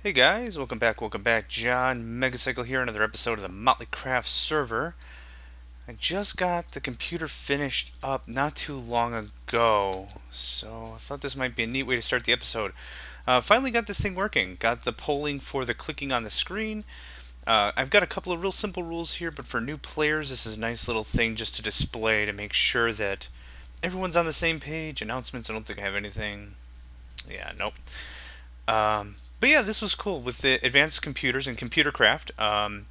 Hey guys, welcome back. John Megacycle here, another episode of the MotleyCraft server. I just got the computer finished up not too long ago, so I thought this might be a neat way to start the episode. Finally got this thing working. Got the polling for the clicking on the screen. I've got a couple of real simple rules here, but for new players, this is a nice little thing just to display to make sure that everyone's on the same page. Announcements, I don't think I have anything. Yeah, nope. But yeah, this was cool with the advanced computers and ComputerCraft.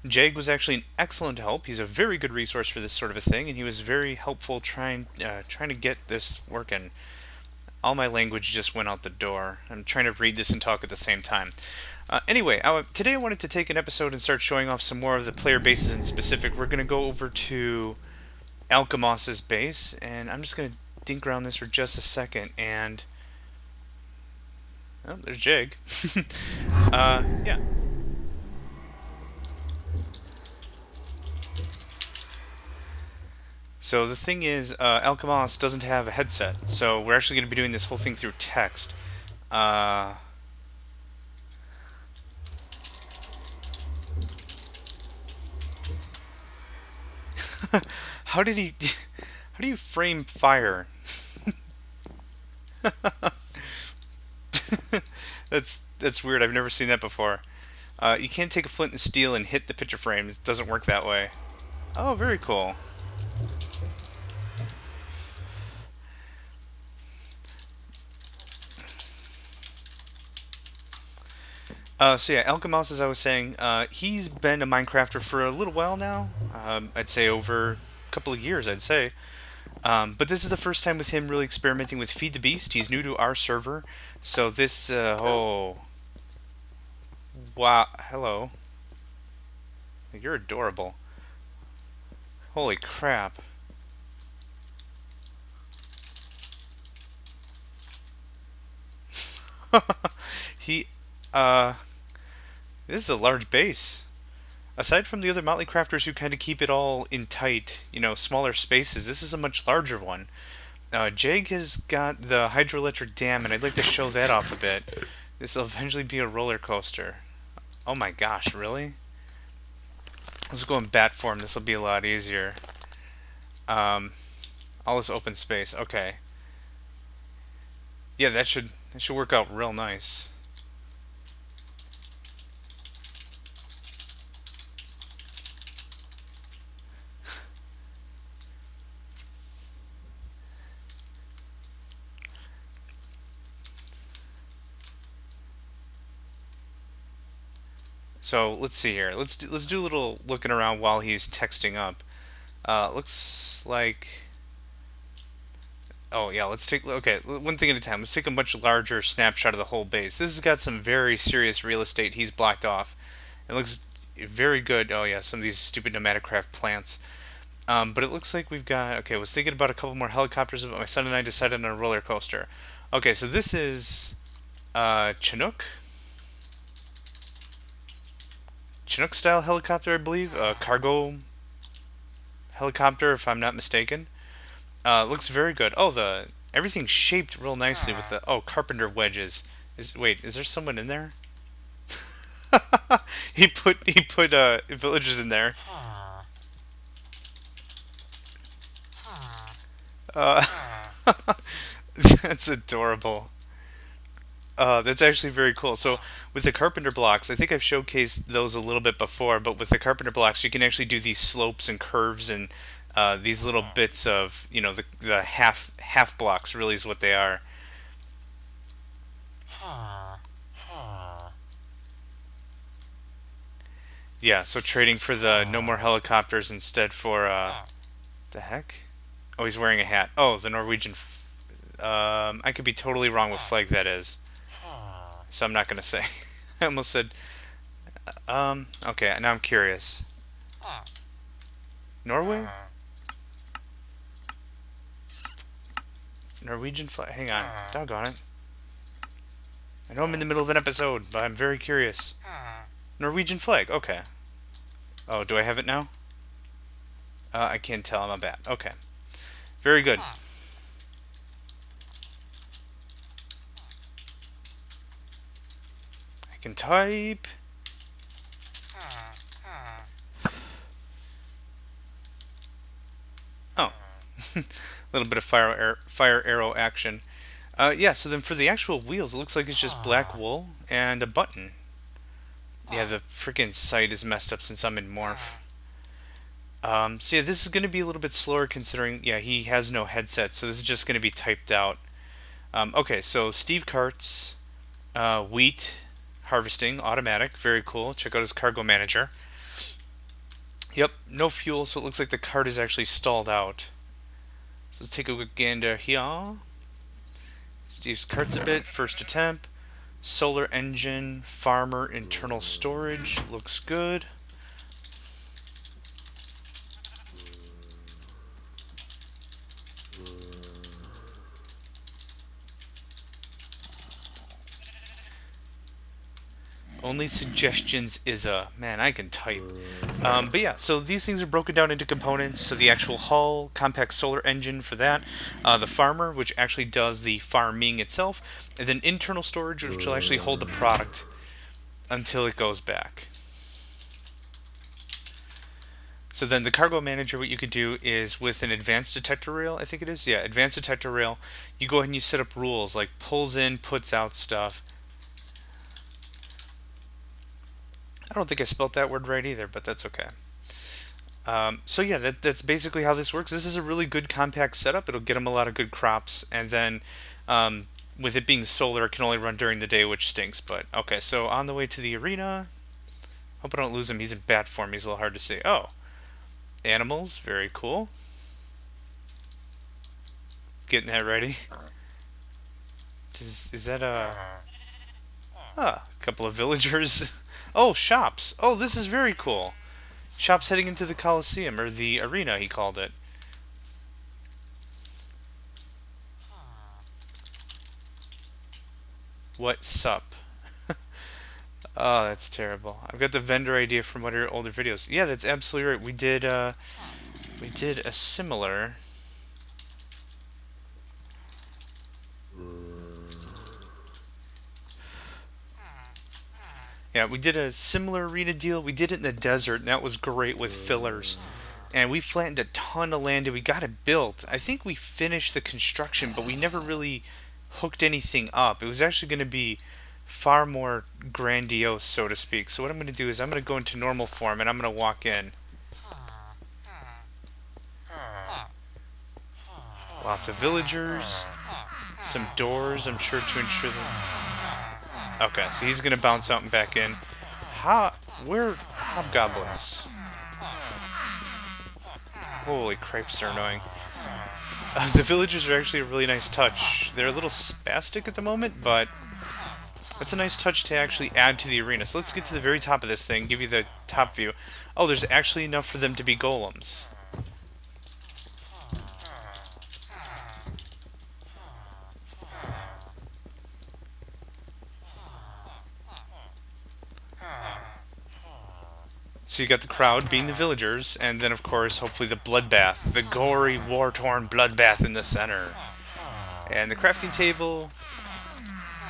Jag was actually an excellent help. He's a very good resource for this sort of a thing, and he was very helpful trying to get this working. All my language just went out the door. I'm trying to read this and talk at the same time. Anyway, today I wanted to take an episode and start showing off some more of the player bases in specific. We're going to go over to Alkimoss's base, and I'm just going to dink around this for just a second and oh, there's Jig. Yeah. So the thing is, Alkimoss doesn't have a headset, so we're actually going to be doing this whole thing through text. Uh, how did he? How do you frame fire? That's weird. I've never seen that before. You can't take a flint and steel and hit the picture frame. It doesn't work that way. Oh, very cool. So yeah, Alkimoss, as I was saying, he's been a Minecrafter for a little while now. I'd say over a couple of years, I'd say. But this is the first time with him really experimenting with Feed the Beast. He's new to our server, so this, oh, wow, hello. You're adorable. Holy crap. He, this is a large base. Aside from the other Motley Crafters who kind of keep it all in tight, smaller spaces, this is a much larger one. Jag has got the hydroelectric dam, and I'd like to show that off a bit. This will eventually be a roller coaster. Oh my gosh, really? Let's go in bat form. This will be a lot easier. All this open space. Okay. Yeah, that should work out real nice. So let's see here. Let's do a little looking around while he's texting up. Looks like. Oh yeah, let's take. Okay, one thing at a time. Let's take a much larger snapshot of the whole base. This has got some very serious real estate he's blocked off. It looks very good. Oh yeah, some of these stupid Nomadicraft plants. But it looks like we've got. Okay, I was thinking about a couple more helicopters, but my son and I decided on a roller coaster. Okay, so this is Chinook. Chinook style helicopter, I believe. Cargo helicopter, if I'm not mistaken. Looks very good. Oh, the everything's shaped real nicely with the carpenter wedges. Is there someone in there? He put villagers in there. Uh, that's adorable. That's actually very cool. So with the carpenter blocks, I think I've showcased those a little bit before, but with the carpenter blocks, you can actually do these slopes and curves and these little bits of, the half blocks really is what they are. Yeah, so trading for the no more helicopters instead for the heck? Oh, he's wearing a hat. Oh, the Norwegian. I could be totally wrong what flag that is, so I'm not gonna say. I almost said. Okay, now I'm curious. Norway? Norwegian flag? Hang on. Doggone it. I know I'm in the middle of an episode, but I'm very curious. Norwegian flag. Okay. Oh, do I have it now? I can't tell. I'm a bat. Okay. Very good. can type. Oh, a little bit of fire arrow action. Yeah, so then for the actual wheels, it looks like it's just black wool and a button. Yeah, the freaking sight is messed up since I'm in morph. So yeah, this is going to be a little bit slower considering, yeah, he has no headset, so this is just going to be typed out. Okay, so Steve Carts, wheat harvesting, automatic, very cool. Check out his cargo manager. Yep, no fuel, so it looks like the cart is actually stalled out. So let's take a quick gander here. Steve's carts a bit, first attempt. Solar engine, farmer, internal storage, looks good. Only suggestions is man, I can type. But yeah, so these things are broken down into components. So the actual hull, compact solar engine for that, the farmer, which actually does the farming itself, and then internal storage, which will actually hold the product until it goes back. So then the cargo manager, what you could do is with an advanced detector rail, I think it is, yeah, advanced detector rail, you go ahead and you set up rules like pulls in, puts out stuff. I don't think I spelt that word right either, but that's okay. So yeah, that's basically how this works. This is a really good compact setup. It'll get them a lot of good crops, and then with it being solar, it can only run during the day, which stinks. But okay, so on the way to the arena. Hope I don't lose him. He's in bat form. He's a little hard to see. Oh, animals, very cool. Getting that ready. Is that a couple of villagers? Oh, shops. Oh, this is very cool. Shops heading into the Coliseum, or the arena, he called it. What's up? Oh, that's terrible. I've got the vendor idea from one of your older videos. Yeah, that's absolutely right. We did a similar. Yeah, we did a similar arena deal. We did it in the desert, and that was great with fillers. And we flattened a ton of land, and we got it built. I think we finished the construction, but we never really hooked anything up. It was actually going to be far more grandiose, so to speak. So what I'm going to do is I'm going to go into normal form, and I'm going to walk in. Lots of villagers. Some doors, I'm sure, to ensure that... Okay, so he's gonna bounce out and back in. Where hobgoblins? Holy cripes, they're annoying. The villagers are actually a really nice touch. They're a little spastic at the moment, but that's a nice touch to actually add to the arena. So let's get to the very top of this thing, give you the top view. Oh, there's actually enough for them to be golems. So you got the crowd being the villagers, and then of course, hopefully the bloodbath, the gory, war-torn bloodbath in the center. And the crafting table,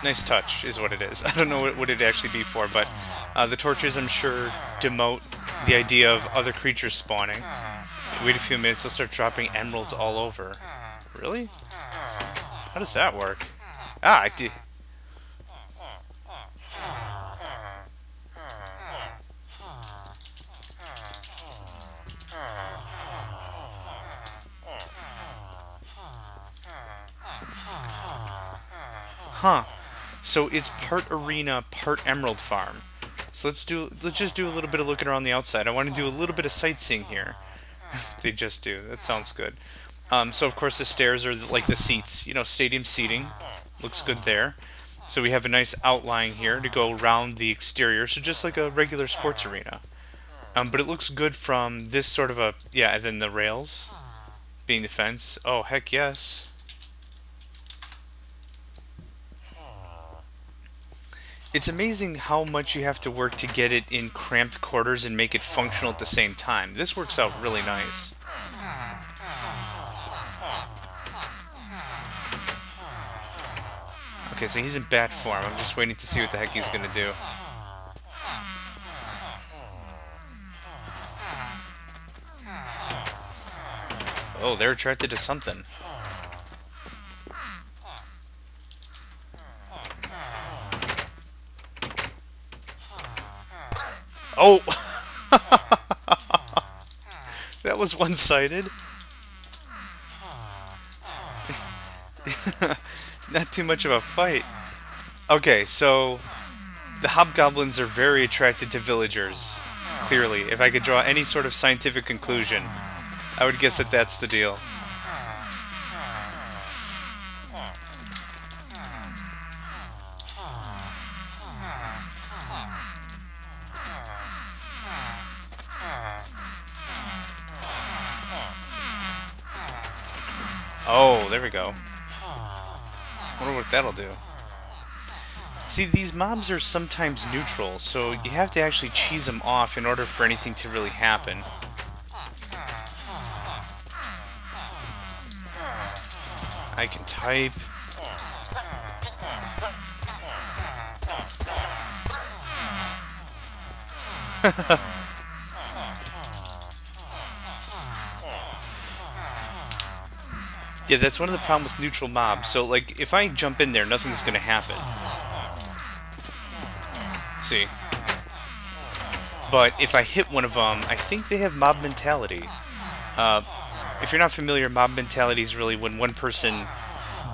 nice touch is what it is. I don't know what it'd actually be for, but the torches, I'm sure, demote the idea of other creatures spawning. If you wait a few minutes, they'll start dropping emeralds all over. Really? How does that work? Ah, I did. Huh. So it's part arena, part emerald farm. So let's just do a little bit of looking around the outside. I want to do a little bit of sightseeing here. They just do. That sounds good. So of course the stairs are like the seats, you know, stadium seating. Looks good there. So we have a nice outline here to go around the exterior, so just like a regular sports arena. But it looks good from this sort of a, yeah, and then the rails being the fence. Oh, heck yes. It's amazing how much you have to work to get it in cramped quarters and make it functional at the same time. This works out really nice. Okay, so he's in bat form. I'm just waiting to see what the heck he's going to do. Oh, they're attracted to something. Oh! That was one-sided. Not too much of a fight. Okay, so the hobgoblins are very attracted to villagers. Clearly, if I could draw any sort of scientific conclusion, I would guess that that's the deal. Oh, there we go. Wonder what that'll do. See, these mobs are sometimes neutral, so you have to actually cheese them off in order for anything to really happen. I can type. Yeah, that's one of the problems with neutral mobs. So, like, if I jump in there, nothing's gonna happen. See? But if I hit one of them, I think they have mob mentality. If you're not familiar, mob mentality is really when one person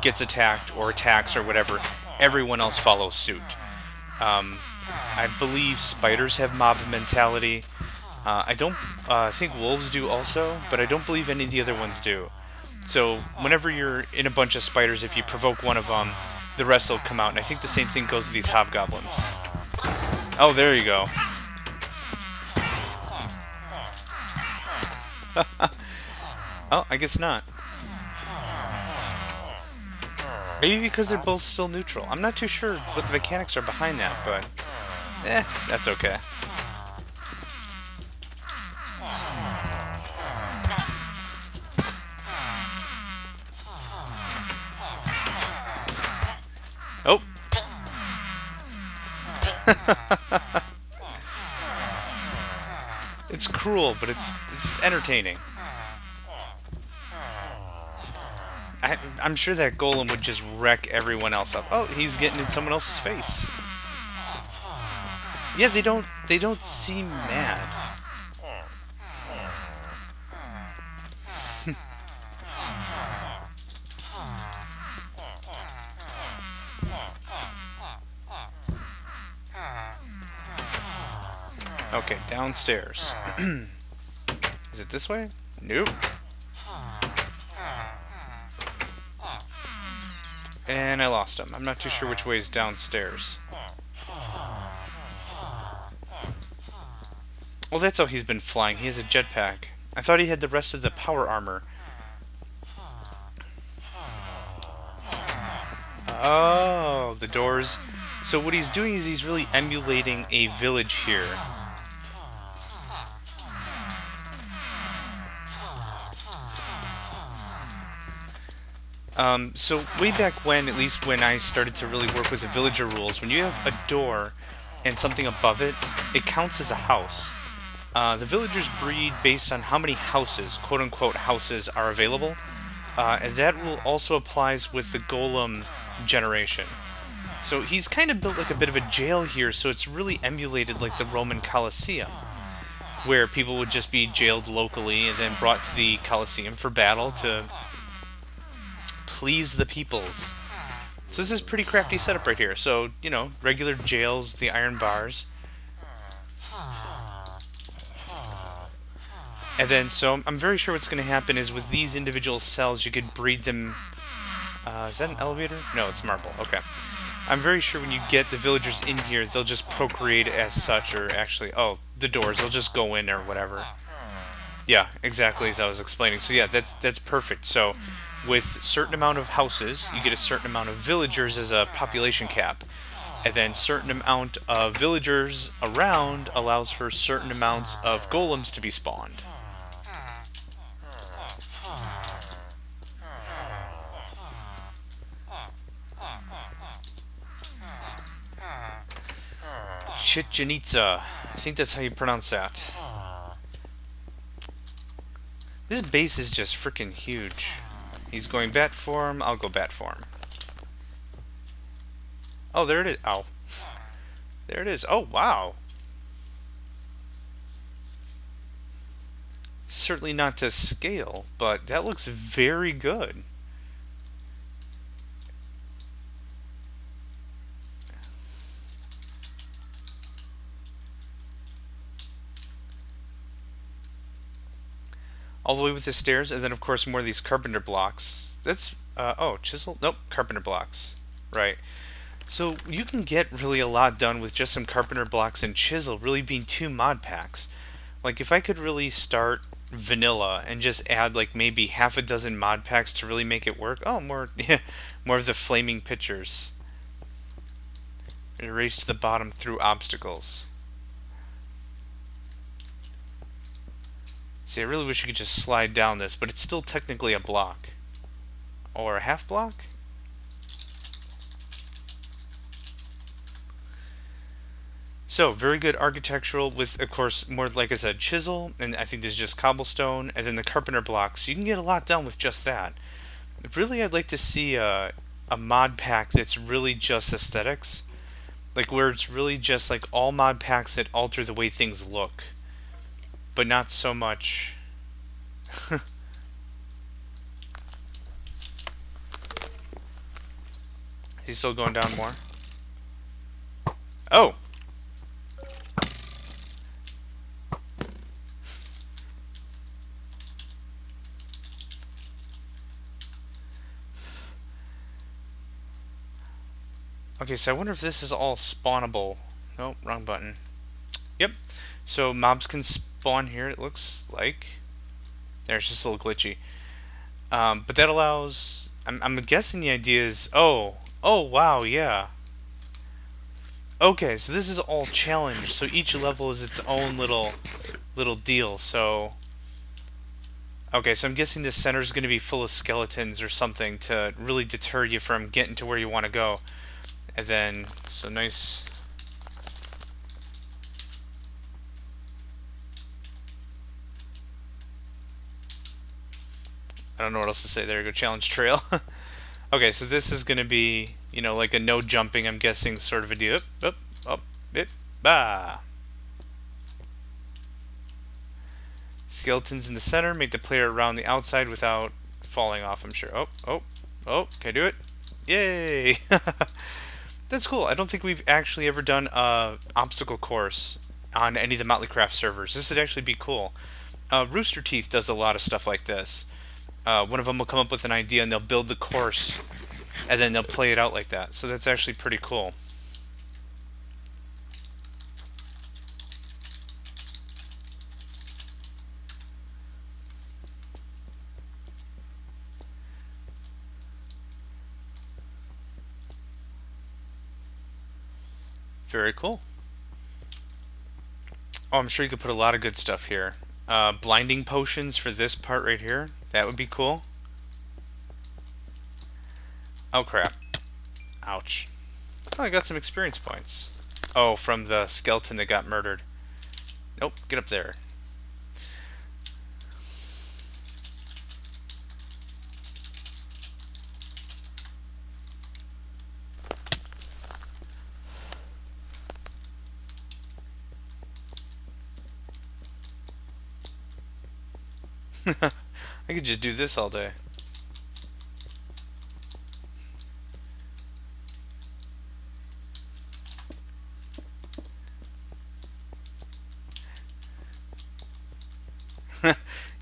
gets attacked or attacks or whatever, everyone else follows suit. I believe spiders have mob mentality. I don't think wolves do also, but I don't believe any of the other ones do. So whenever you're in a bunch of spiders, if you provoke one of them, the rest will come out. And I think the same thing goes with these hobgoblins. Oh, there you go. Oh, I guess not. Maybe because they're both still neutral. I'm not too sure what the mechanics are behind that, but that's okay. Oh. It's cruel, but it's entertaining. I'm sure that golem would just wreck everyone else up. Oh, he's getting in someone else's face. Yeah, they don't seem mad. Okay, downstairs. Is it this way? Nope. And I lost him. I'm not too sure which way is downstairs. Well, that's how he's been flying. He has a jetpack. I thought he had the rest of the power armor. Oh, the doors. So what he's doing is he's really emulating a village here. So way back when, at least when I started to really work with the villager rules, when you have a door and something above it, it counts as a house. The villagers breed based on how many houses, quote-unquote houses, are available, and that rule also applies with the golem generation. So he's kind of built like a bit of a jail here, so it's really emulated like the Roman Colosseum, where people would just be jailed locally and then brought to the Colosseum for battle to please the peoples. So this is a pretty crafty setup right here. So, you know, regular jails, the iron bars. And then, so I'm very sure what's going to happen is with these individual cells, you could breed them... is that an elevator? No, it's marble. Okay. I'm very sure when you get the villagers in here, they'll just procreate as such, or actually, oh, the doors, they'll just go in or whatever. Yeah, exactly as I was explaining. So yeah, that's perfect. So with certain amount of houses, you get a certain amount of villagers as a population cap. And then certain amount of villagers around allows for certain amounts of golems to be spawned. Chichen Itza. I think that's how you pronounce that. This base is just freaking huge. He's going bat form. I'll go bat form. Oh, there it is. Oh. There it is. Oh, wow. Certainly not to scale, but that looks very good. All the way with the stairs, and then of course more of these carpenter blocks. That's, oh, chisel? Nope, carpenter blocks. Right. So you can get really a lot done with just some carpenter blocks and chisel really being two mod packs. Like if I could really start vanilla and just add like maybe half a dozen mod packs to really make it work. Oh, more yeah, more of the flaming pictures. Race to the bottom through obstacles. See, I really wish you could just slide down this, but it's still technically a block. Or a half block? So, very good architectural with, of course, more, like I said, chisel, and I think this is just cobblestone, and then the carpenter blocks. You can get a lot done with just that. Really, I'd like to see a mod pack that's really just aesthetics. Like, where it's really just, like, all mod packs that alter the way things look. But not so much. Is he still going down more? Oh! Okay, so I wonder if this is all spawnable. Nope, wrong button. Yep. So mobs can spawn here, it looks like. There's just a little glitchy. But that allows... I'm guessing the idea is... Oh, wow, yeah. Okay, so this is all challenge. So each level is its own little deal. So... Okay, so I'm guessing this center is going to be full of skeletons or something to really deter you from getting to where you want to go. And then, so nice... I don't know what else to say. There you go, challenge trail. Okay, so this is going to be, you know, like a no jumping, I'm guessing, sort of a deal. Up, bah. Skeletons in the center make the player around the outside without falling off, I'm sure. Oh, can I do it? Yay! That's cool. I don't think we've actually ever done a obstacle course on any of the MotleyCraft servers. This would actually be cool. Rooster Teeth does a lot of stuff like this. One of them will come up with an idea and they'll build the course and then they'll play it out like that. So that's actually pretty cool. Very cool. Oh, I'm sure you could put a lot of good stuff here. Blinding potions for this part right here. That would be cool. Oh, crap. Ouch. Oh, I got some experience points. Oh, from the skeleton that got murdered. Nope, get up there. I could just do this all day.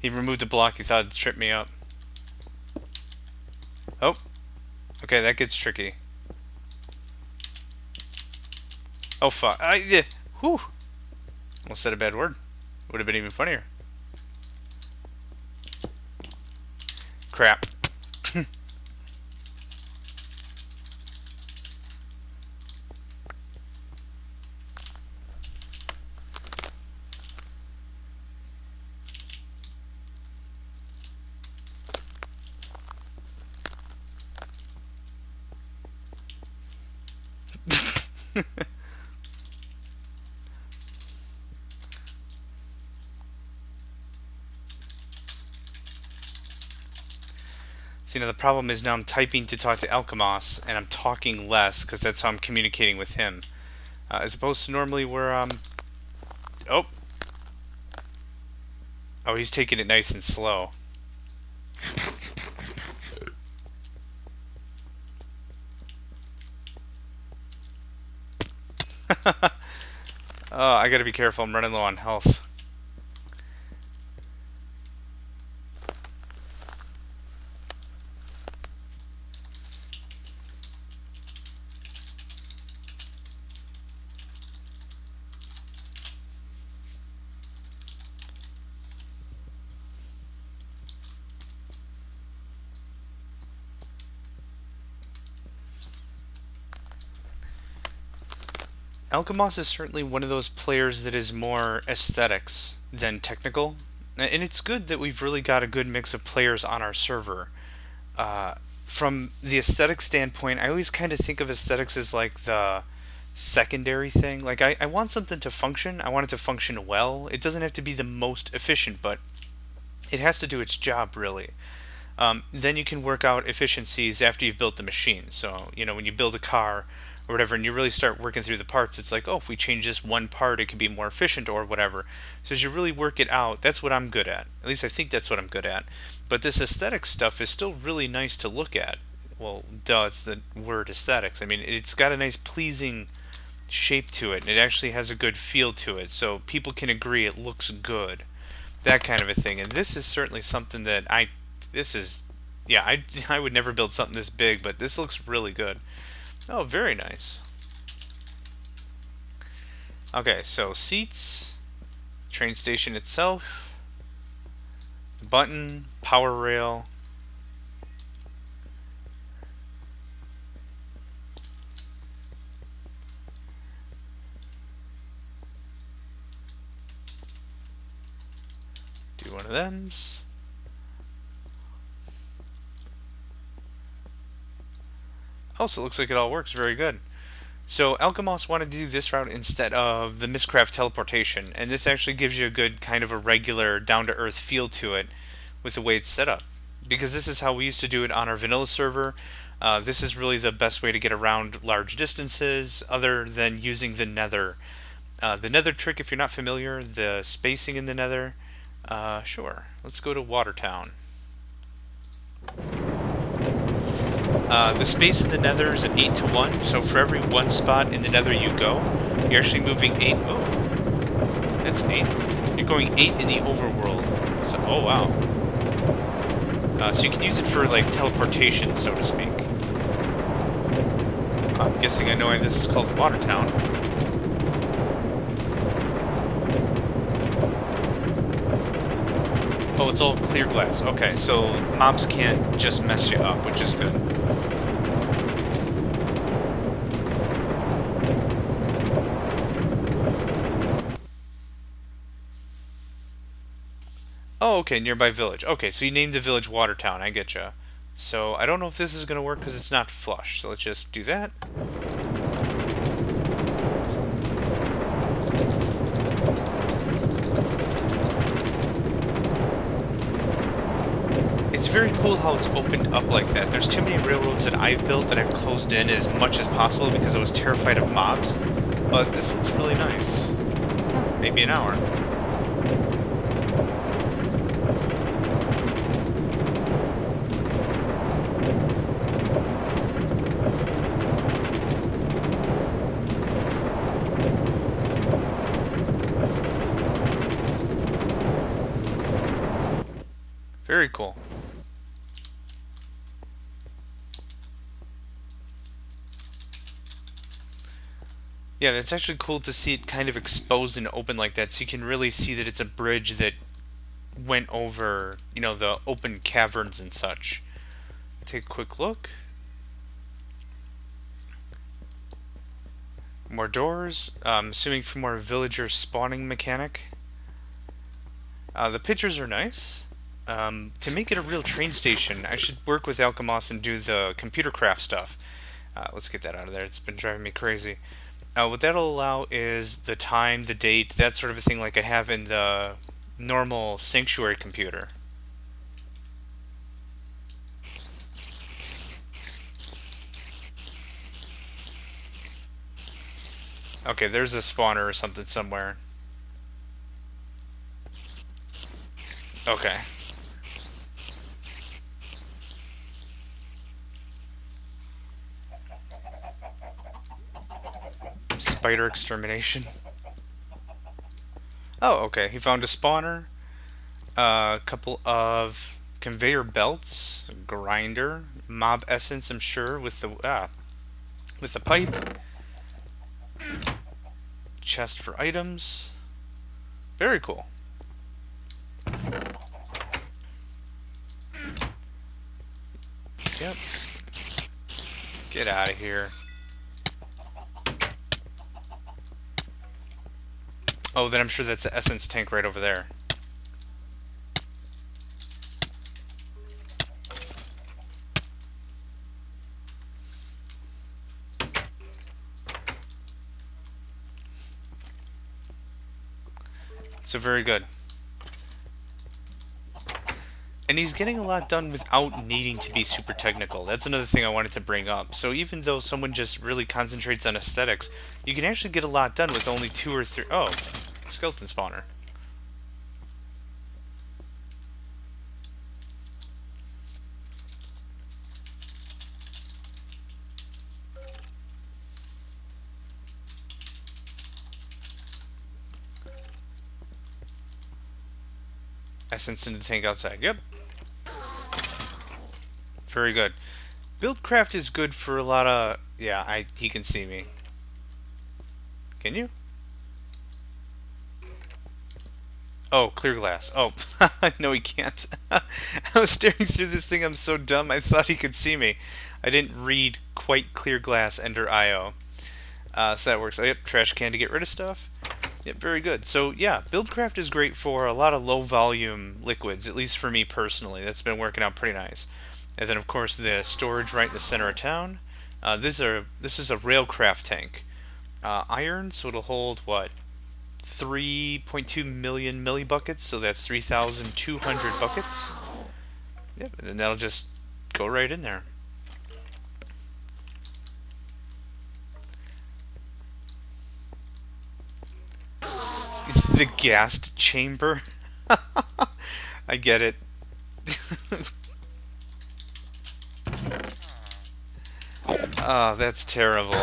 He removed a block, he thought it'd trip me up. Oh. Okay, that gets tricky. Oh, fuck. Yeah. Whew. Almost said a bad word. Would have been even funnier. Crap. See, now the problem is now I'm typing to talk to Alkimoss, and I'm talking less because that's how I'm communicating with him. As opposed to normally where oh, oh, he's taking it nice and slow. Oh, I gotta be careful. I'm running low on health. Alkimoss is certainly one of those players that is more aesthetics than technical. And it's good that we've really got a good mix of players on our server. Uh, from the aesthetic standpoint, I always kind of think of aesthetics as like the secondary thing. Like, I want something to function. I want it to function well. It doesn't have to be the most efficient, but it has to do its job, really. Then you can work out efficiencies after you've built the machine. So, when you build a car or whatever, and you really start working through the parts, it's like, oh, if we change this one part, it could be more efficient or whatever. So as you really work it out, that's what I'm good at. At least I think that's what I'm good at. But this aesthetic stuff is still really nice to look at. Well, duh, it's the word aesthetics. I mean, it's got a nice pleasing shape to it, and it actually has a good feel to it. So people can agree it looks good. That kind of a thing. And this is certainly something that this is, yeah, I would never build something this big, but this looks really good. Oh, very nice. Okay, so seats, train station itself, button, power rail. Do one of them's. Also, looks like it all works very good. So Alkimoss wanted to do this route instead of the Mistcraft teleportation, and this actually gives you a good kind of a regular, down-to-earth feel to it with the way it's set up. Because this is how we used to do it on our vanilla server. This is really the best way to get around large distances, other than using the nether. The nether trick, if you're not familiar, the spacing in the nether. Sure, let's go to Watertown. The space in the nether is an 8 to 1, so for every one spot in the nether you go, you're actually moving 8. Oh, that's neat. You're going 8 in the overworld. So, oh wow. So you can use it for like teleportation, so to speak. I'm guessing I know why this is called Watertown. Oh, it's all clear glass. Okay, so mobs can't just mess you up, which is good. Oh, okay, nearby village. Okay, so you named the village Watertown. I getcha. So I don't know if this is going to work because it's not flush. So let's just do that. It's very cool how it's opened up like that. There's too many railroads that I've built that I've closed in as much as possible because I was terrified of mobs. But this looks really nice. Maybe an hour. Very cool. Yeah, that's actually cool to see it kind of exposed and open like that, so you can really see that it's a bridge that went over, the open caverns and such. Take a quick look. More doors, assuming for more villager spawning mechanic. The pictures are nice. To make it a real train station, I should work with Alkimoss and do the computer craft stuff. Let's get that out of there. It's been driving me crazy. What that'll allow is the time, the date, that sort of a thing like I have in the normal Sanctuary computer. Okay, there's a spawner or something somewhere. Okay. Spider extermination. Oh, okay. He found a spawner, a couple of conveyor belts, a grinder, mob essence, I'm sure, with the pipe, chest for items. Very cool. Yep. Get out of here. Oh, then I'm sure that's the essence tank right over there. So very good. And he's getting a lot done without needing to be super technical. That's another thing I wanted to bring up. So even though someone just really concentrates on aesthetics, you can actually get a lot done with only 2 or 3... Oh, skeleton spawner. Essence in the tank outside. Yep. Very good. Buildcraft is good for a lot of... Yeah, he can see me. Can you? Oh, clear glass. Oh, no, he can't. I was staring through this thing. I'm so dumb. I thought he could see me. I didn't read quite clear glass enter IO. So that works. Oh, yep, trash can to get rid of stuff. Yep, very good. So yeah, Buildcraft is great for a lot of low volume liquids, at least for me personally. That's been working out pretty nice. And then of course the storage right in the center of town. This is a railcraft tank. Iron, so it'll hold what? 3.2 million millibuckets, so that's 3,200 buckets. Yep, and then that'll just go right in there. The gassed chamber. I get it. Oh, that's terrible.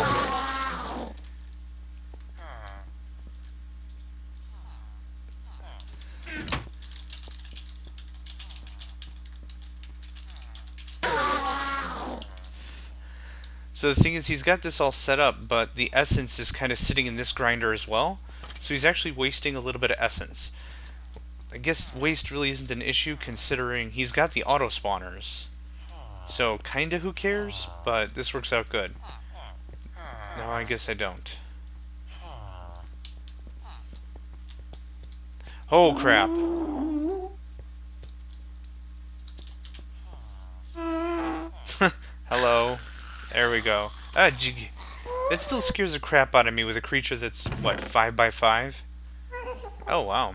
So the thing is, he's got this all set up, but the essence is kind of sitting in this grinder as well. So he's actually wasting a little bit of essence. I guess waste really isn't an issue considering he's got the auto spawners. So kinda who cares, but this works out good. No, I guess I don't. Oh crap. Hello. There we go. It still scares the crap out of me with a creature that's, what, 5x5? Oh, wow.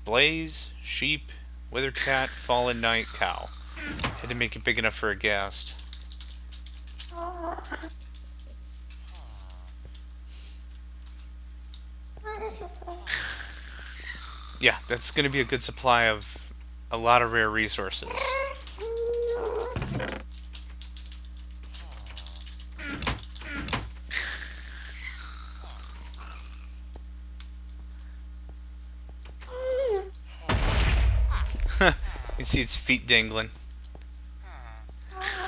Blaze, sheep, wither cat, fallen knight, cow. Had to make it big enough for a ghast. Yeah, that's going to be a good supply of a lot of rare resources. You see its feet dangling.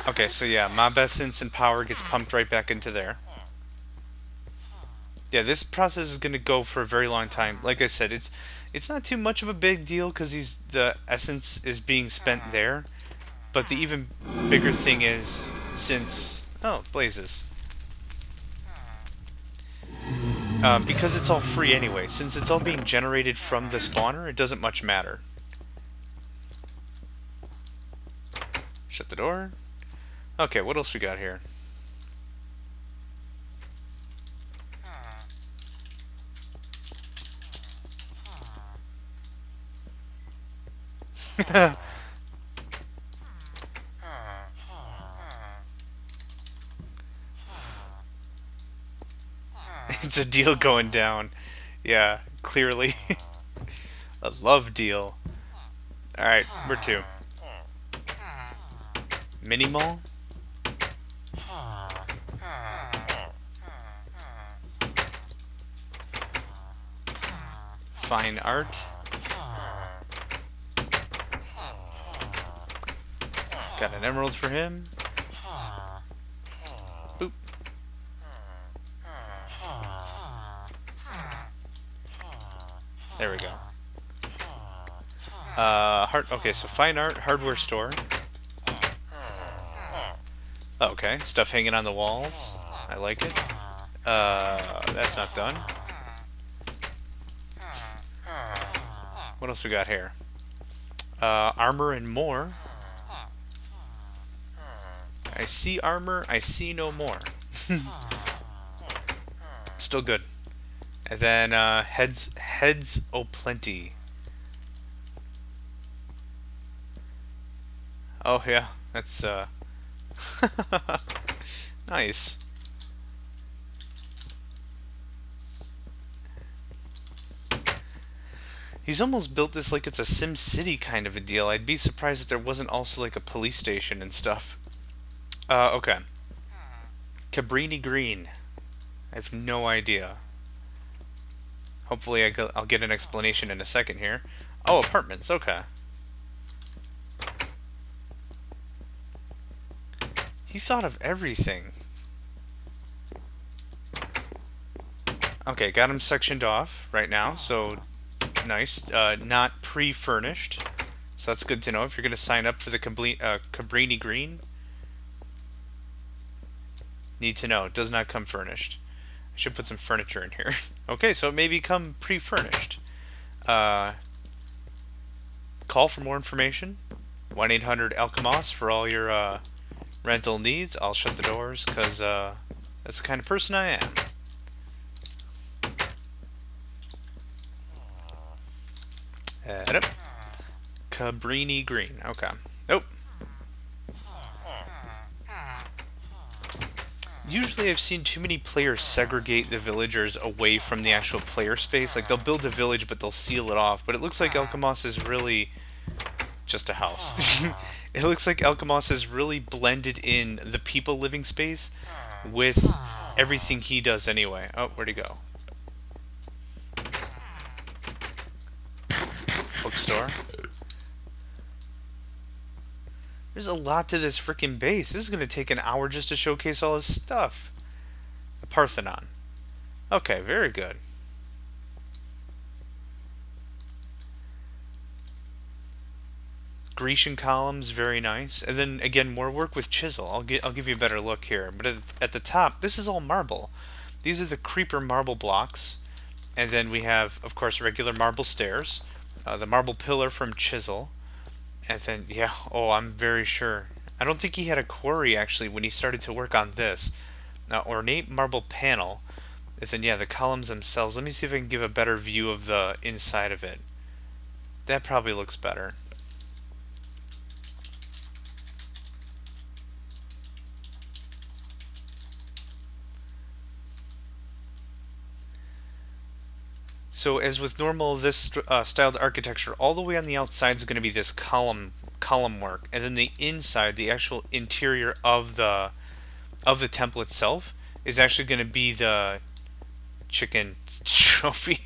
Okay, so yeah, mob essence and power gets pumped right back into there. Yeah, this process is going to go for a very long time. Like I said, it's not too much of a big deal because the essence is being spent there. But the even bigger thing is since blazes. Because it's all free anyway. Since it's all being generated from the spawner, it doesn't much matter. Shut the door. Okay, what else we got here? It's a deal going down. Yeah, clearly. A love deal. Alright, where to? Mini Mall? Fine art? Got an emerald for him. Boop. There we go. Okay, so fine art, hardware store. Okay, stuff hanging on the walls. I like it. That's not done. What else we got here? Armor and more. I see armor, I see no more. Still good. And then heads plenty. Oh yeah, that's nice. He's almost built this like it's a Sim City kind of a deal. I'd be surprised if there wasn't also like a police station and stuff. Okay. Cabrini Green. I have no idea. Hopefully I'll get an explanation in a second here. Oh, apartments, okay. He thought of everything. Okay, got him sectioned off right now, so nice. Not pre-furnished, so that's good to know if you're going to sign up for the Cabrini Green. Need to know, it does not come furnished. I should put some furniture in here. Okay, so it may become pre-furnished. Call for more information. 1-800-Alkimoss for all your rental needs. I'll shut the doors because that's the kind of person I am. Yep. Cabrini Green. Okay. Nope. Usually I've seen too many players segregate the villagers away from the actual player space. Like, they'll build a village, but they'll seal it off. But it looks like Alkimoss is really just a house. It looks like Alkimoss has really blended in the people living space with everything he does anyway. Oh, where'd he go? Bookstore. There's a lot to this freaking base. This is going to take an hour just to showcase all his stuff. The Parthenon. Okay, very good. Grecian columns, very nice. And then again, more work with chisel. I'll give you a better look here. But at the top, this is all marble. These are the creeper marble blocks. And then we have, of course, regular marble stairs. The marble pillar from chisel. And then, yeah, oh, I'm very sure. I don't think he had a quarry, actually, when he started to work on this. Ornate marble panel. And then, yeah, the columns themselves. Let me see if I can give a better view of the inside of it. That probably looks better. So as with normal this styled architecture, all the way on the outside is going to be this column work, and then the inside, the actual interior of the temple itself, is actually going to be the chicken trophy.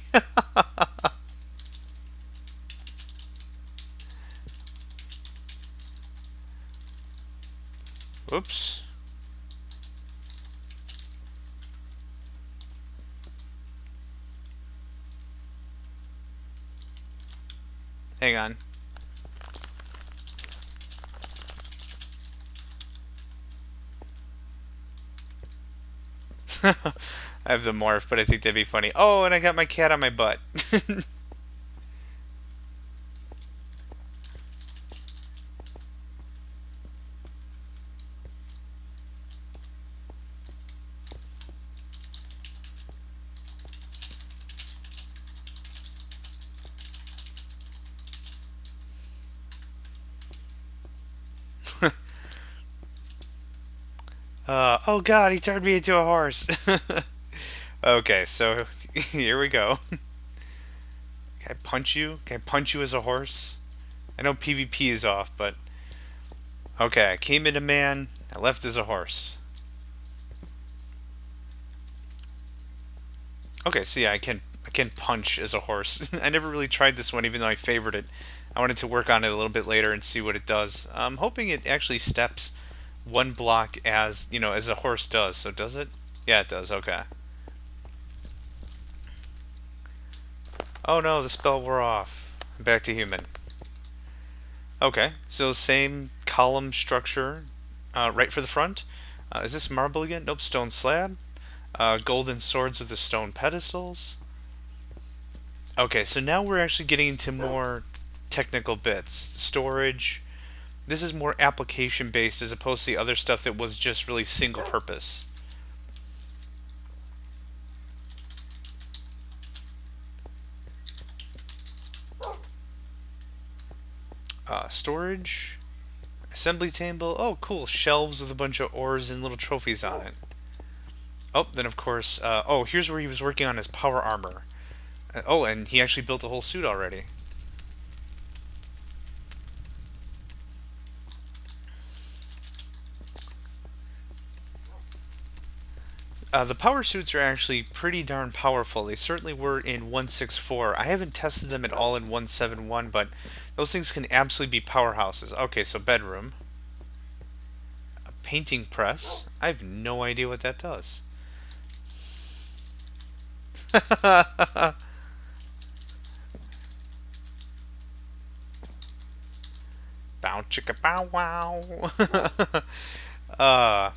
Whoops. Hang on. I have the morph, but I think that'd be funny. Oh, and I got my cat on my butt. Oh god, he turned me into a horse. Okay, so here we go. Can I punch you? Can I punch you as a horse? I know PvP is off, but okay. I came in a man. I left as a horse. Okay, so yeah, I can punch as a horse. I never really tried this one, even though I favored it. I wanted to work on it a little bit later and see what it does. I'm hoping it actually steps one block as as a horse does. So does it? Yeah, it does. Okay. Oh no, the spell wore off. Back to human. Okay, so same column structure, right for the front. Is this marble again? Nope, stone slab. Golden swords with the stone pedestals. Okay, so now we're actually getting into more technical bits. Storage. This is more application based as opposed to the other stuff that was just really single purpose. Storage. Assembly table. Oh, cool. Shelves with a bunch of ores and little trophies on it. Oh, then of course. Oh, here's where he was working on his power armor. Oh, and he actually built a whole suit already. The power suits are actually pretty darn powerful. They certainly were in 164. I haven't tested them at all in 171, but those things can absolutely be powerhouses. Okay, so bedroom. A painting press. I have no idea what that does. Bow chicka bow wow. uh,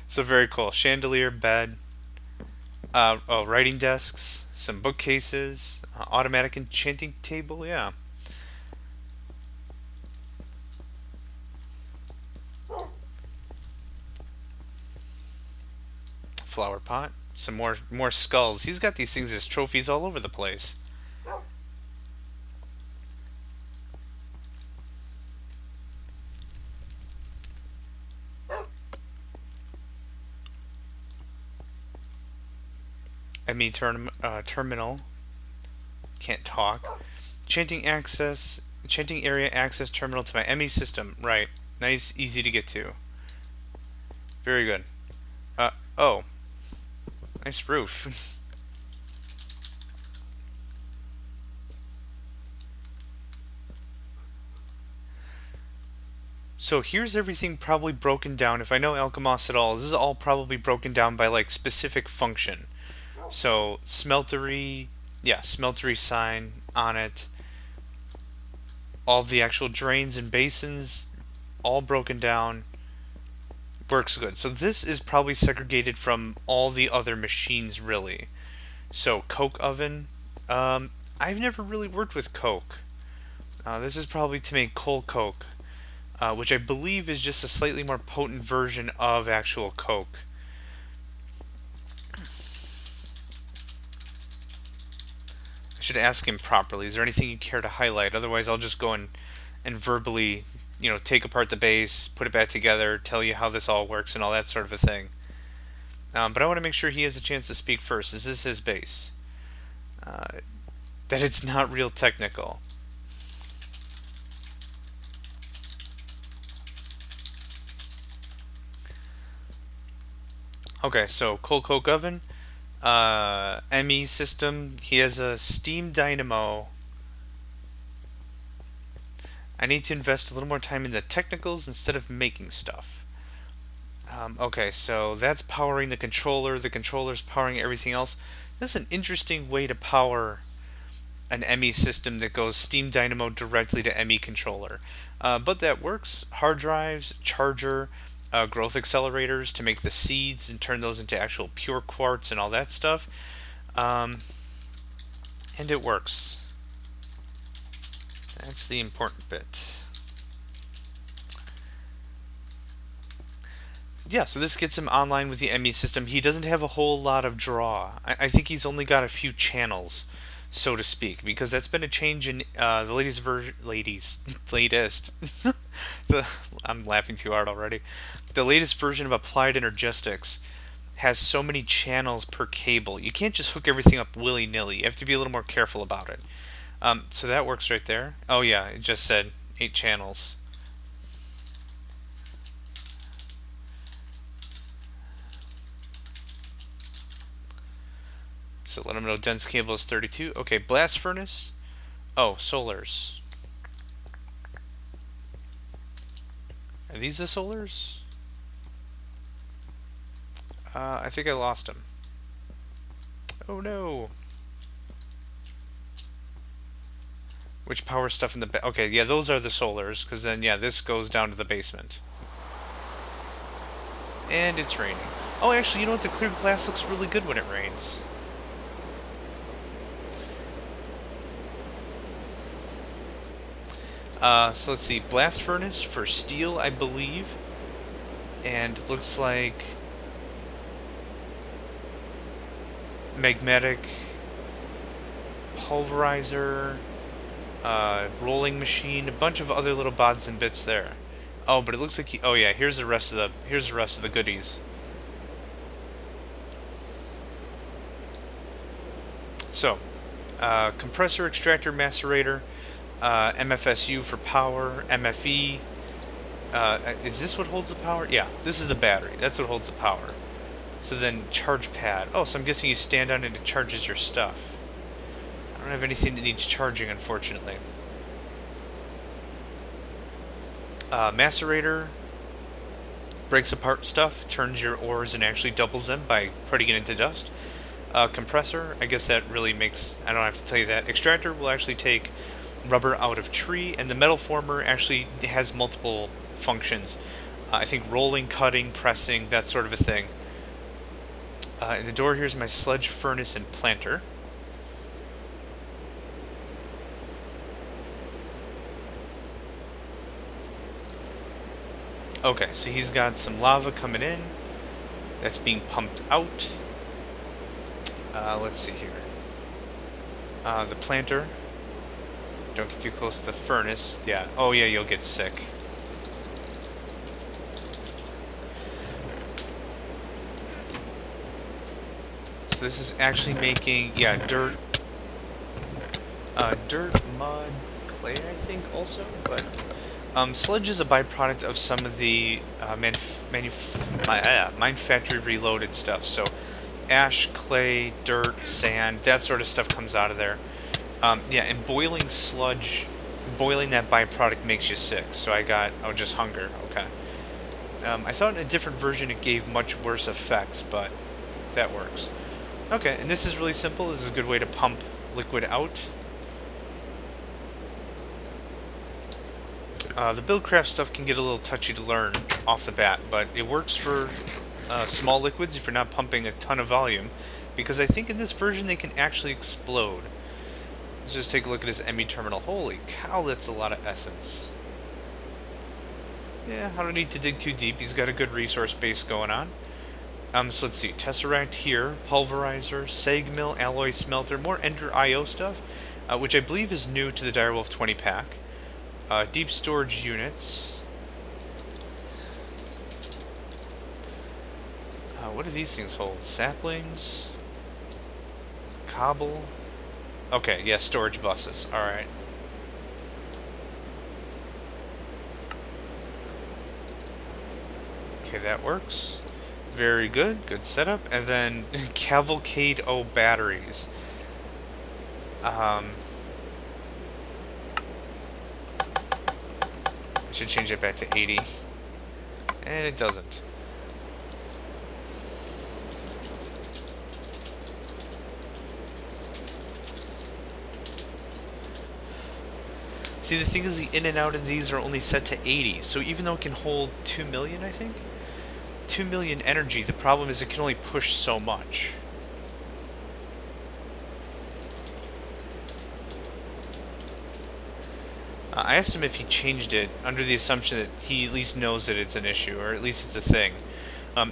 so very cool. Chandelier, bed. Oh, writing desks, some bookcases, automatic enchanting table. Yeah. Flower pot. Some more skulls. He's got these things as trophies all over the place. Terminal. Can't talk. Chanting area access terminal to my ME system. Right. Nice, easy to get to. Very good. Oh. Nice roof. So here's everything probably broken down. If I know Alkimoss at all, this is all probably broken down by like specific function. So smeltery, yeah, smeltery sign on it. All of the actual drains and basins, all broken down. Works good. So this is probably segregated from all the other machines, really. So coke oven. I've never really worked with coke. This is probably to make coal coke, which I believe is just a slightly more potent version of actual coke. I should ask him properly. Is there anything you care to highlight? Otherwise, I'll just go and verbally, take apart the base, put it back together, tell you how this all works, and all that sort of a thing. But I want to make sure he has a chance to speak first. Is this his base? That it's not real technical. Okay, so coal coke oven, ME system. He has a steam dynamo. I need to invest a little more time in the technicals instead of making stuff. Okay, so that's powering the controller. The controller's powering everything else. This is an interesting way to power an ME system that goes Steam Dynamo directly to ME controller. But that works. Hard drives, charger, growth accelerators to make the seeds and turn those into actual pure quartz and all that stuff. And it works. That's the important bit. Yeah, so this gets him online with the ME system. He doesn't have a whole lot of draw. I think he's only got a few channels, so to speak, because that's been a change in the latest version. Latest. I'm laughing too hard already. The latest version of Applied Energistics has so many channels per cable. You can't just hook everything up willy-nilly. You have to be a little more careful about it. So that works right there. Oh yeah, it just said 8 channels. So let them know dense cable is 32. Okay, blast furnace. Oh, solars. Are these the solars? I think I lost them. Oh no. Which power stuff in the okay, yeah, those are the solars, because then, yeah, this goes down to the basement. And it's raining. Oh, actually, you know what? The clear glass looks really good when it rains. So let's see. Blast furnace for steel, I believe. And it looks like magnetic pulverizer, rolling machine, a bunch of other little bods and bits there. Oh, but it looks like oh yeah, here's the rest of the goodies. So, compressor, extractor, macerator, MFSU for power, MFE. Is this what holds the power? Yeah, this is the battery. That's what holds the power. So then charge pad. Oh, so I'm guessing you stand on it and it charges your stuff. I don't have anything that needs charging, unfortunately. Macerator breaks apart stuff, turns your ores and actually doubles them by putting it into dust. Compressor, I guess that really makes, I don't have to tell you that. Extractor will actually take rubber out of tree, and the metal former actually has multiple functions. I think rolling, cutting, pressing, that sort of a thing. In the door, here's my sludge furnace and planter. Okay, so he's got some lava coming in. That's being pumped out. Let's see here. The planter. Don't get too close to the furnace. Yeah. Oh yeah, you'll get sick. So this is actually making, yeah, dirt, mud, clay, I think, also. But sludge is a byproduct of some of the manufactured reloaded stuff. So ash, clay, dirt, sand, that sort of stuff comes out of there. Yeah, and boiling sludge, boiling that byproduct makes you sick. So just hunger. Okay. I thought in a different version it gave much worse effects, but that works. Okay, and this is really simple. This is a good way to pump liquid out. The BuildCraft stuff can get a little touchy to learn off the bat, but it works for small liquids if you're not pumping a ton of volume, because I think in this version they can actually explode. Let's just take a look at his ME terminal. Holy cow, that's a lot of essence. Yeah, I don't need to dig too deep. He's got a good resource base going on. So let's see. Tesseract here, pulverizer, sag mill, alloy smelter, more Ender IO stuff, which I believe is new to the Direwolf 20 pack. Deep storage units. What do these things hold? Saplings? Cobble? Okay, yeah, storage buses. Alright. Okay, that works. Very good. Good setup. And then Cavalcade O batteries. I should change it back to 80. And it doesn't. See, the thing is, the in and out in these are only set to 80, so even though it can hold 2 million, I think? 2 million energy, the problem is it can only push so much. I asked him if he changed it under the assumption that he at least knows that it's an issue, or at least it's a thing.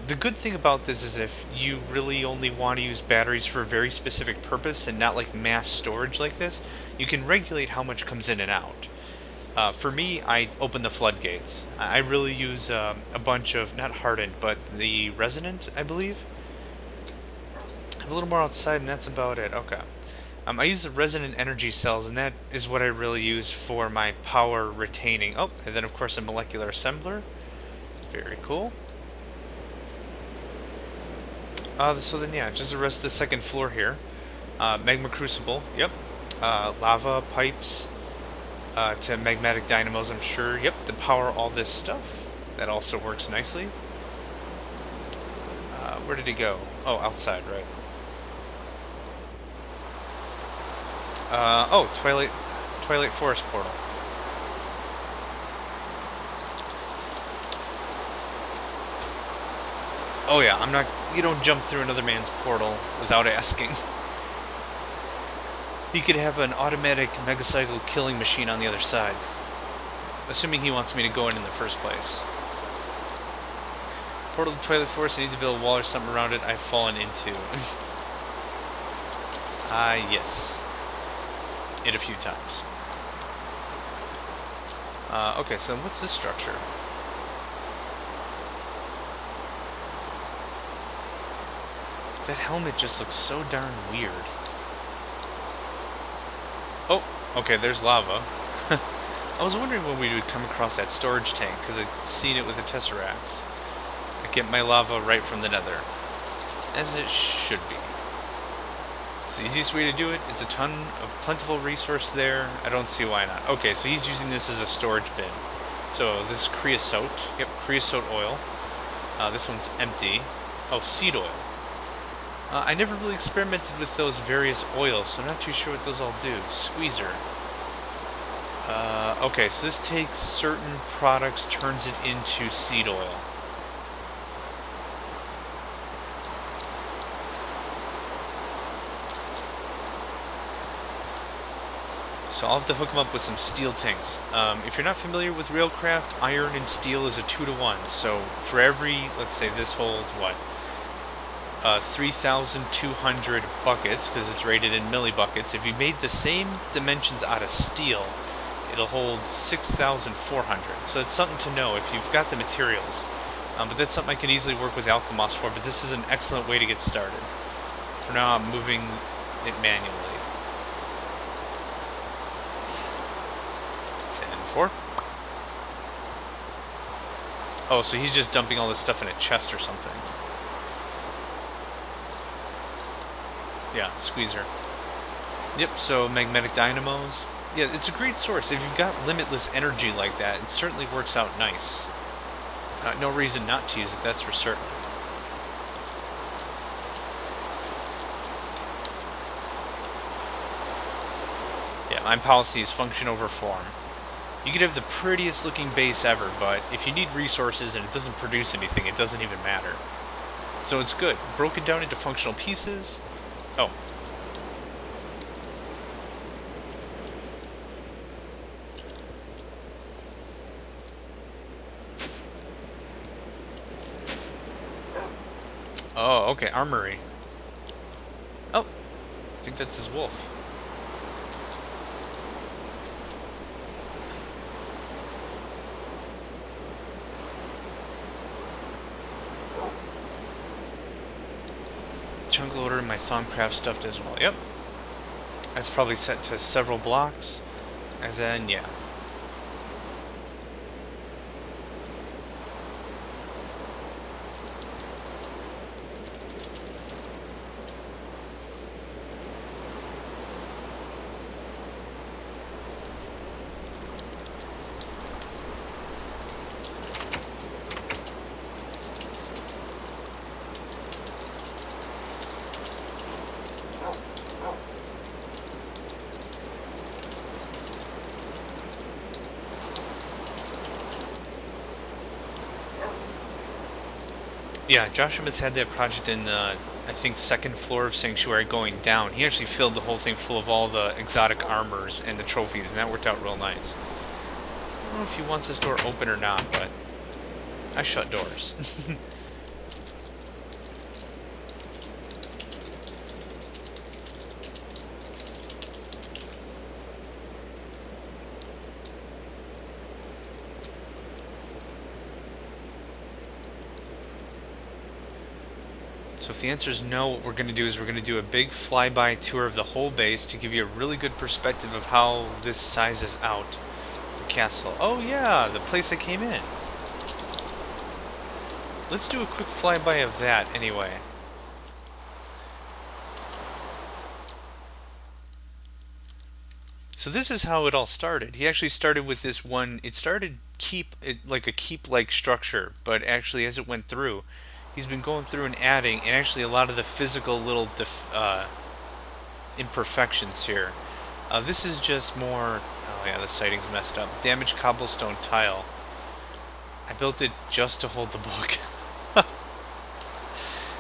The good thing about this is if you really only want to use batteries for a very specific purpose and not like mass storage like this, you can regulate how much comes in and out. For me, I open the floodgates. I really use a bunch of, not hardened, but the resonant, I believe. have a little more outside, and that's about it. Okay. I use the resonant energy cells, and that is what I really use for my power retaining. Oh, and then of course a molecular assembler. Very cool. So then, yeah, just the rest of the second floor here. Magma crucible. Yep. Lava pipes to magmatic dynamos, I'm sure. Yep, to power all this stuff. That also works nicely. Where did he go? Oh, outside, right. Oh, Twilight Forest portal. Oh yeah, I'm not. You don't jump through another man's portal without asking. He could have an automatic Megacycle killing machine on the other side, assuming he wants me to go in the first place. Portal to Twilight Forest. I need to build a wall or something around it. I've fallen into. Yes. It a few times. Okay, so what's this structure? That helmet just looks so darn weird. Oh, okay, there's lava. I was wondering when we would come across that storage tank, because I'd seen it with the Tesseracts. I get my lava right from the nether. As it should be. It's the easiest way to do it. It's a ton of plentiful resource there. I don't see why not. Okay, so he's using this as a storage bin. So this is creosote. Yep, creosote oil. This one's empty. Oh, seed oil. I never really experimented with those various oils, so I'm not too sure what those all do. Squeezer. Okay, so this takes certain products, turns it into seed oil. So I'll have to hook them up with some steel tanks. If you're not familiar with railcraft, iron and steel is a 2-to-1. So for every, let's say this holds what? 3,200 buckets, because it's rated in millibuckets. If you made the same dimensions out of steel, it'll hold 6,400. So it's something to know if you've got the materials. But that's something I can easily work with Alkimoss for, but this is an excellent way to get started. For now, I'm moving it manually. 10-4. Oh, so he's just dumping all this stuff in a chest or something. Yeah, squeezer. Yep, so magnetic dynamos. Yeah, it's a great source. If you've got limitless energy like that, it certainly works out nice. No reason not to use it, that's for certain. Yeah, my policy is function over form. You could have the prettiest looking base ever, but if you need resources and it doesn't produce anything, it doesn't even matter. So it's good. Broken down into functional pieces. Oh. Oh, okay, armory. Oh, I think that's his wolf. Chunk loader and my Thaumcraft stuffed as well. Yep. That's probably set to several blocks. And then, yeah. Yeah, Joshua has had that project in the, I think, second floor of Sanctuary going down. He actually filled the whole thing full of all the exotic armors and the trophies, and that worked out real nice. I don't know if he wants this door open or not, but I shut doors. So if the answer is no, what we're going to do is we're going to do a big flyby tour of the whole base to give you a really good perspective of how this sizes out the castle. Oh yeah, the place I came in. Let's do a quick flyby of that anyway. So this is how it all started. He actually started with this one. It started like a keep-like structure, but actually as it went through, he's been going through and adding, and actually a lot of the physical little imperfections here. This is just more. Oh yeah, the sighting's messed up. Damaged cobblestone tile. I built it just to hold the book.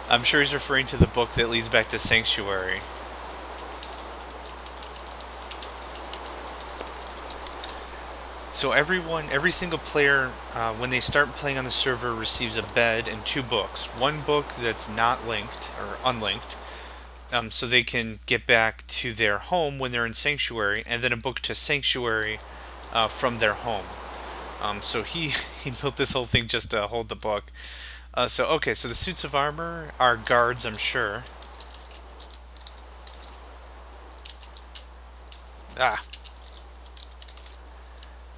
I'm sure he's referring to the book that leads back to Sanctuary. So every single player, when they start playing on the server, receives a bed and 2 books. One book that's not linked, or unlinked, so they can get back to their home when they're in Sanctuary, and then a book to Sanctuary from their home. So he built this whole thing just to hold the book. Okay, so the suits of armor are guards, I'm sure. Ah.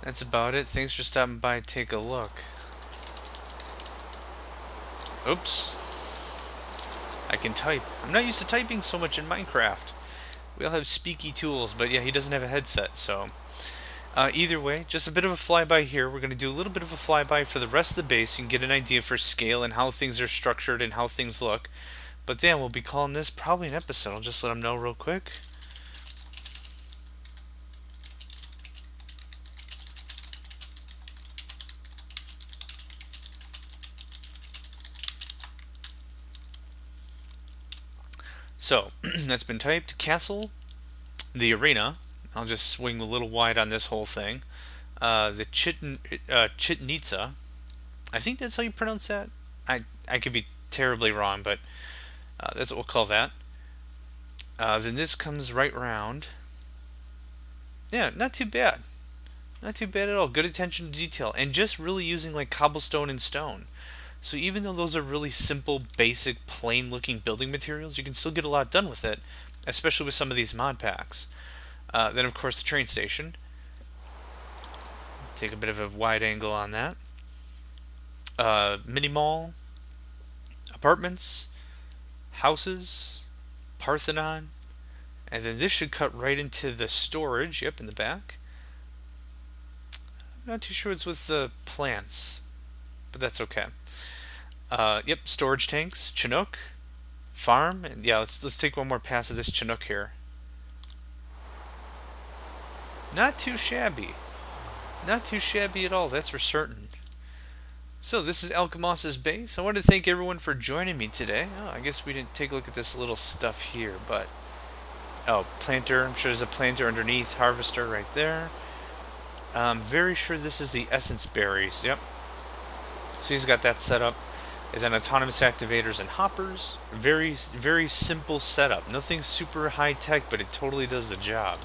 That's about it. Thanks for stopping by. Take a look. Oops. I can type. I'm not used to typing so much in Minecraft. We all have speaky tools, but yeah, he doesn't have a headset, so... either way, just a bit of a flyby here. We're going to do a little bit of a flyby for the rest of the base. You can get an idea for scale and how things are structured and how things look. But then we'll be calling this probably an episode. I'll just let them know real quick. So, that's been typed. Castle, the arena. I'll just swing a little wide on this whole thing. The Chitnitsa. I think that's how you pronounce that. I could be terribly wrong, but that's what we'll call that. Then this comes right round. Yeah, not too bad. Not too bad at all. Good attention to detail. And just really using like cobblestone and stone. So even though those are really simple, basic, plain-looking building materials, you can still get a lot done with it, especially with some of these mod packs. Then, of course, the train station. Take a bit of a wide angle on that. Mini mall, apartments, houses, Parthenon, and then this should cut right into the storage, yep, in the back. I'm not too sure what's with the plants, but that's okay. Yep, storage tanks, Chinook, farm, and yeah, let's take one more pass of this Chinook here. Not too shabby. Not too shabby at all, that's for certain. So this is Alkimoss's base. I want to thank everyone for joining me today. Oh, I guess we didn't take a look at this little stuff here, but... Oh, planter. I'm sure there's a planter underneath. Harvester right there. I'm very sure this is the essence berries. Yep. So he's got that set up. Is an autonomous activators and hoppers. Very, very simple setup. Nothing super high tech, but it totally does the job.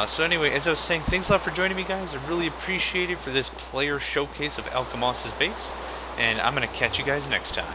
So anyway, as I was saying, thanks a lot for joining me, guys. I really appreciate it for this player showcase of Alkimoss's base. And I'm going to catch you guys next time.